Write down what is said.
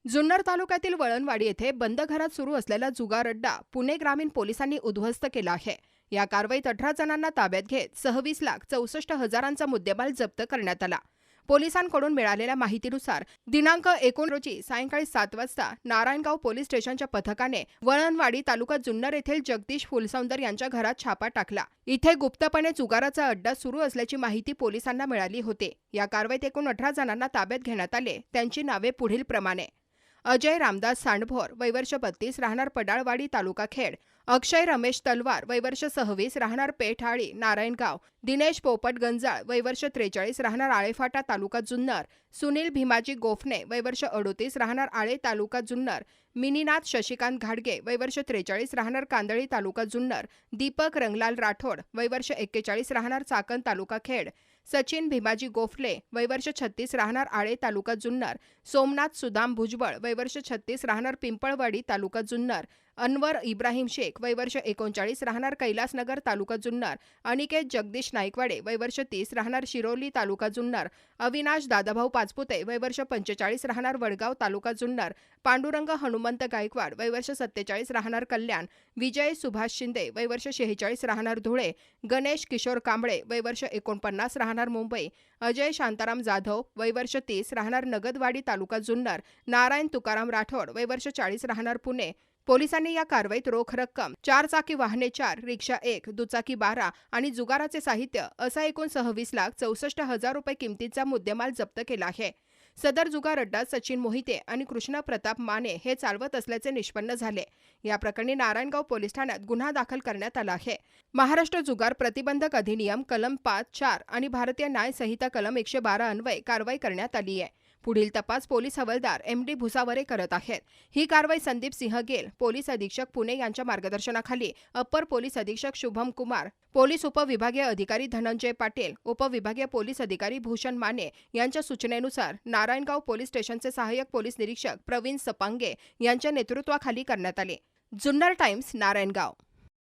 जुन्नर तालुक्यातील वळणवाडी येथे बंद घरात सुरू असलेला जुगार अड्डा पुणे ग्रामीण पोलिसांनी उद्ध्वस्त केला आहे। या कारवाईत 18 जणांना ताब्यात घेत 26,64,000चा मुद्देमाल जप्त करण्यात आला। पोलिसांकडून मिळालेल्या माहितीनुसार दिनांक 19 रोजी सायंकाळी 7 वाजता नारायणगाव पोलीस स्टेशनच्या पथकाने वळणवाडी तालुका जुन्नर येथील जगदीश फुलसौंदर यांच्या घरात छापा टाकला। इथे गुप्तपणे जुगाराचा अड्डा सुरू असल्याची माहिती पोलिसांना मिळाली होती। या कारवाईत एकूण 18 जणांना ताब्यात घेण्यात आले। त्यांची नावे पुढील प्रमाणे: अजय रामदास सांडभोर, वय वर्ष 32, राहणार पडाळवाडी, तालुका खेड; अक्षय रमेश तलवार, वय वर्ष 26, राहणार पेठआळी, नारायणगाव; दिनेश पोपट गंजाळ, वय वर्ष 43, राहणार आळेफाटा, तालुका जुन्नर; सुनील भीमाजी गोफणे, वय वर्ष 38, राहणार आळे, तालुका जुन्नर; मिनीनाथ शशिकांत घाडगे, वय वर्ष 43, राहणार कांदळी, तालुका जुन्नर; दीपक रंगलाल राठोड, वय वर्ष 41, राहणार चाकण, तालुका खेड; सचिन भीमाजी गोफले, वय वर्ष 36, राहणार आळे, तालुका जुन्नर; सोमनाथ सुदाम भुजबळ, वय वर्ष 36, राहणार पिंपळवाडी, तालुका जुन्नर; अनवर इब्राहिम शेख, वय वर्ष 39, राहणार कैलासनगर, तालुका जुन्नर; अनिकेत जगदीश नाईकवाडे, वय वर्ष 30, राहणार शिरोली, तालुका जुन्नर; अविनाश दादाभाऊ पाचपुते, वय वर्ष 45, राहणार वडगाव, तालुका जुन्नर; पांडुरंग हनुमंत गायकवाड, वय वर्ष 47, राहणार कल्याण; विजय सुभाष शिंदे, वय वर्ष 46, राहणार धुळे; गणेश किशोर कांबळे, वय वर्ष 49, राहणार मुंबई; अजय शांताराम जाधव, वय वर्ष 30, राहणार नगदवाडी, तालुका जुन्नर; नारायण तुकाराम राठोड, वय वर्ष 40, राहणार पुणे। पोलिसांनी या कारवाईत रोख रक्कम, 4 चाकी वाहने 4, रिक्षा 1, दुचाकी 12 आणि जुगाराचे साहित्य असा एकूण 26,64,000 रुपये किमतीचा मुद्देमाल जप्त केला आहे। सदर जुगार अड्डा सचिन मोहिते आणि कृष्ण प्रताप माने हे चालवत असल्याचे निष्पन्न झाले। या प्रकरणी नारायणगाव पोलीस ठाण्यात गुन्हा दाखल करण्यात आला आहे। महाराष्ट्र जुगार प्रतिबंधक अधिनियम कलम 5, 4 आणि भारतीय न्याय संहिता कलम 112 अन्वये कारवाई करण्यात आली आहे। पुढील तपास पोलीस हवालदार MD भुसावरे करत आहेत। ही कारवाई संदीप सिंह गेल, पोलीस अधीक्षक पुणे यांच्या मार्गदर्शनाखाली अप्पर पोलीस अधीक्षक शुभम कुमार, पोलीस उपविभागीय अधिकारी धनंजय पाटील, उपविभागीय पोलीस अधिकारी भूषण माने यांच्या सूचनेनुसार नारायणगाव पोलीस स्टेशनचे सहाय्यक पोलीस निरीक्षक प्रवीण सपांगे यांच्या नेतृत्वाखाली करण्यात आले। जुन्नर टाइम्स, नारायणगाव।